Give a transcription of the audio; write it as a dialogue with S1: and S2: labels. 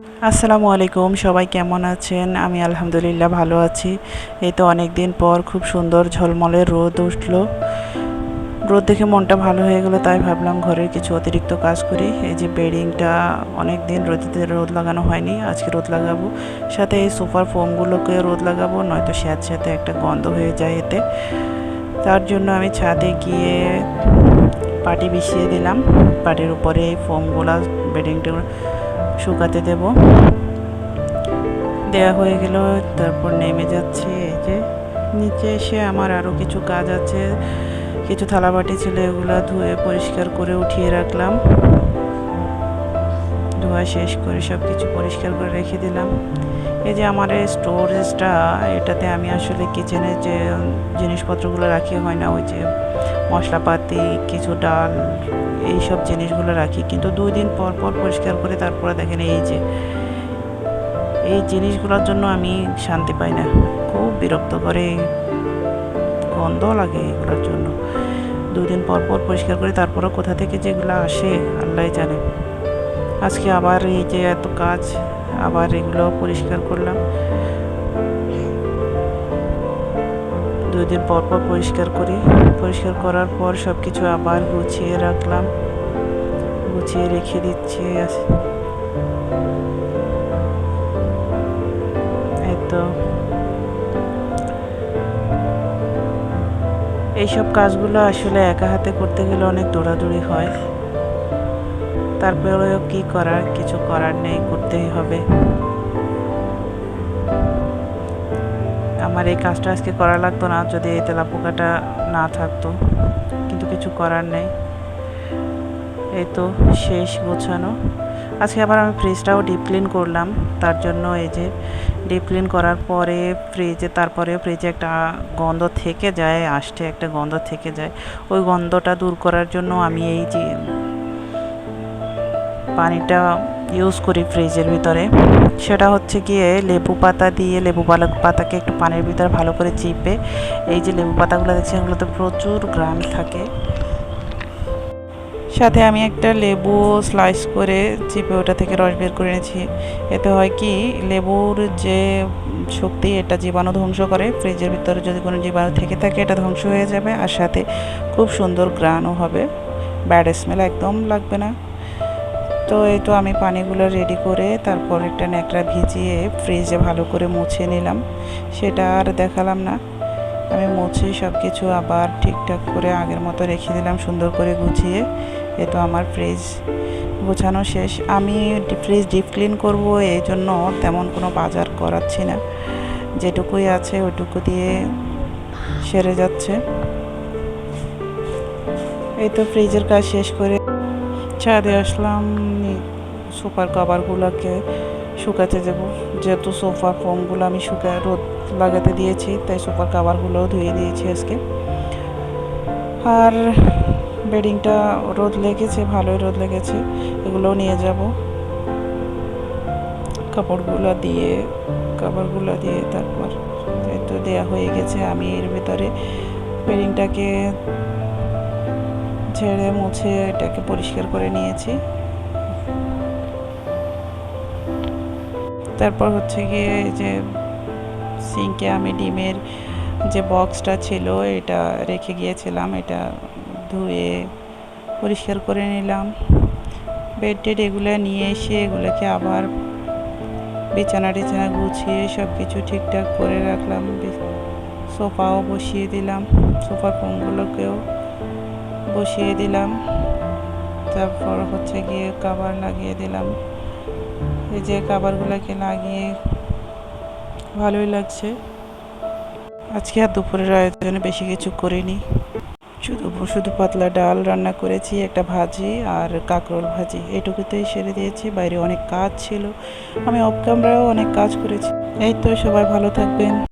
S1: আসসালামু আলাইকুম, সবাই কেমন আছেন? আমি আলহামদুলিল্লাহ ভালো আছি। এই তো অনেক দিন পর খুব সুন্দর ঝলমলে রোদ উঠলো। রোদ দেখে মনটা ভালো হয়ে গেলো, তাই ভাবলাম ঘরের কিছু অতিরিক্ত কাজ করি। এই যে বেডিংটা অনেক দিন রোদ লাগানো হয়নি, আজকে রোদ লাগাবো। সাথে এই সোফার ফোমগুলোকে রোদ লাগাবো, নয়তো স্যাঁতস্যাঁতে একটা গন্ধ হয়ে যায় এতে। তার জন্য আমি ছাদে গিয়ে পাটি বিছিয়ে দিলাম। পাটির উপরে এই ফোমগুলা বেডিংটা শুকাতে দেবো। দেয়া হয়ে গেল, তারপর নেমে যাচ্ছি। এই যে নিচে এসে আমার আরও কিছু কাজ আছে, কিছু থালাবাটি ছিল, এগুলো ধুয়ে পরিষ্কার করে উঠিয়ে রাখলাম। ধোয়া শেষ করে সব কিছু পরিষ্কার করে রেখে দিলাম। এই যে আমার এই স্টোরেজটা, এটাতে আমি আসলে কিচেনের যে জিনিসপত্রগুলো রাখি হয় না, ওই যে মশলাপাতি, কিছু ডাল, এই সব জিনিসগুলো রাখি, কিন্তু 2 দিন পর পর পরিষ্কার করে তারপরে দেখেন এই জিনিসগুলোর জন্য আমি শান্তি পাই না, খুব বিরক্ত করে, গন্ধ লাগে এগুলোর জন্য। 2 দিন পর পর পরিষ্কার করি, তারপরও কোথা থেকে যেগুলো আসে আল্লাহ জানে। আজকে আবার এই যে এত কাজ, আবার এগুলো পরিষ্কার করলাম। 2 দিন পর পর পরিষ্কার করি। পরিষ্কার করার পর সব কিছু আবার গুছিয়ে রাখলাম, গুছিয়ে রেখে দিচ্ছি। এই তো এইসব কাজগুলো আসলে একা হাতে করতে গেলে অনেক দৌড়াদৌড়ি হয়, তারপরেও কি করার, কিছু করার নেই, করতেই হবে। আমার এই কাজটা আজকে করা লাগতো না যদি এই তেলাপোকাটা না থাকতো, কিন্তু কিছু করার নেই। এই তো শেষ গোছানো। আজকে আবার আমি ফ্রিজটাও ডিপ ক্লিন করলাম। তার জন্য এই যে ডিপ ক্লিন করার পরে তারপরেও ফ্রিজে একটা গন্ধ থেকে যায়, আষ্টে একটা গন্ধ থেকে যায়। ওই গন্ধটা দূর করার জন্য আমি এই যে পানিটা ইউজ করি ফ্রিজের ভিতরে, সেটা হচ্ছে গিয়ে লেবু পাতাকে একটু পানির ভিতরে ভালো করে চিপে, এই যে লেবু পাতাগুলো দেখছি এগুলোতে প্রচুর ঘ্রাণ থাকে। সাথে আমি একটা লেবু স্লাইস করে চিপে ওটা থেকে রস বের করে নিয়েছি। এতে হয় কি, লেবুর যে শক্তি, এটা জীবাণু ধ্বংস করে। ফ্রিজের ভিতরে যদি কোনো জীবাণু থেকে থাকে এটা ধ্বংস হয়ে যাবে, আর সাথে খুব সুন্দর ঘ্রাণও হবে, ব্যাড স্মেল একদম লাগবে না। তো এই তো আমি পানিগুলো রেডি করে তারপর একটা ন্যাকড়া ভিজিয়ে ফ্রিজে ভালো করে মুছে নিলাম। সেটা আর দেখালাম না, আমি মুছে সব কিছু আবার ঠিকঠাক করে আগের মতো রেখে দিলাম, সুন্দর করে গুছিয়ে। এ তো আমার ফ্রিজ গোছানো শেষ। আমি ফ্রিজ ডিপ ক্লিন করব, এই জন্য তেমন কোনো বাজার করাচ্ছি না, যেটুকুই আছে ওইটুকু দিয়ে সেরে যাচ্ছে। এই তো ফ্রিজের কাজ শেষ করে ছাদে আসলাম, সোফার কভারগুলোকে শুকাতে দেব। যেহেতু সোফার ফোমগুলো আমি রোদ লাগাতে দিয়েছি, তাই সোফার কভারগুলোও ধুয়ে দিয়েছি আজকে। আর বেডিংটা রোদ লেগেছে, ভালোই রোদ লেগেছে, এগুলোও নিয়ে যাব। কাপড়গুলো দিয়ে তারপর এই তো দেওয়া হয়ে গেছে। আমি এর ভিতরে বেডিংটাকে ঝেড়ে মুছে এটাকে পরিষ্কার করে নিয়েছি। তারপর হচ্ছে গিয়ে যে সিঙ্কে আমি ডিমের যে বক্সটা ছিল এটা রেখে গিয়েছিলাম, এটা ধুয়ে পরিষ্কার করে নিলাম। বেড এগুলো নিয়ে এসে এগুলোকে আবার বিছানা গুছিয়ে সব কিছু ঠিকঠাক করে রাখলাম। সোফাও বসিয়ে দিলাম, সোফার ফোমগুলোকেও বসিয়ে দিলাম। তারপর হচ্ছে গিয়ে কভার লাগিয়ে দিলাম। এই যে কভারগুলোকে লাগিয়ে ভালোই লাগছে। আজকে আর দুপুরের আয়োজনে বেশি কিছু করিনি, শুধু পাতলা ডাল রান্না করেছি, একটা ভাজি আর কাঁকরোল ভাজি, এটুকুতেই সেরে দিয়েছি। বাইরে অনেক কাজ ছিল, আমি অফ ক্যামেরাও অনেক কাজ করেছি। এই তো, সবাই ভালো থাকবেন।